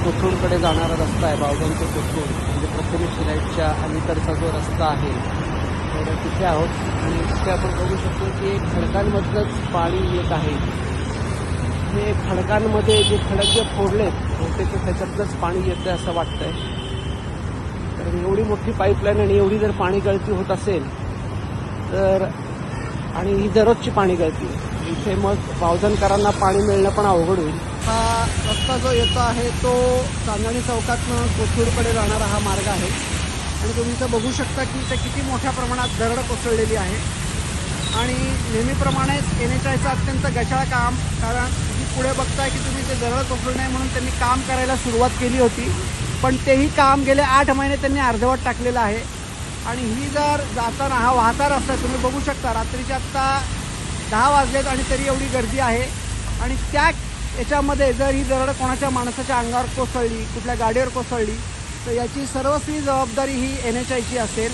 कोथरूडकडे जाणारा रस्ता आहे, बावधन ते कोथरूड, म्हणजे प्रथमेश शिराईटच्या अलीकडचा जो रस्ता आहे तर तिथे आहोत. आणि तिथे आपण बघू शकतो की खडकांमधलंच पाणी येत आहे. हे खडकांमध्ये जे खडक जे फोडलेत बहुतेक त्याच्यातलंच पाणी येतं असं वाटतंय. तर एवढी मोठी पाईपलाईन आणि एवढी जर पाणी गळती होत असेल तर, आणि ही दररोजची पाणी गळती, इथे मग बावधनकरांना पाणी मिळणं पण अवघड होईल. हा रस्ता जो येतो आहे तो चांदणी चौकातनं कोथरूडकडे जाणारा हा मार्ग आहे. आणि तुम्ही इथं बघू शकता की इथे किती मोठ्या प्रमाणात दरड कोसळलेली आहे. आणि नेहमीप्रमाणेच NHIचं अत्यंत गशाळ काम, कारण तुम्ही पुढे बघताय की तुम्ही ते दरड कोसळू नये म्हणून त्यांनी काम करायला सुरुवात केली होती, पण तेही काम गेले 8 महिने त्यांनी अर्धवट टाकलेलं आहे. आणि ही जर जाताना हा वाहता रस्ता तुम्ही बघू शकता, रात्रीचे आत्ता 10 वाजलेत आणि तरी एवढी गर्दी आहे. आणि त्या याच्यामध्ये जर ही दरड कोणाच्या माणसाच्या अंगावर कोसळली, कुठल्या गाडीवर कोसळली, तर याची सर्वस्वी जबाबदारी ही NHIची असेल.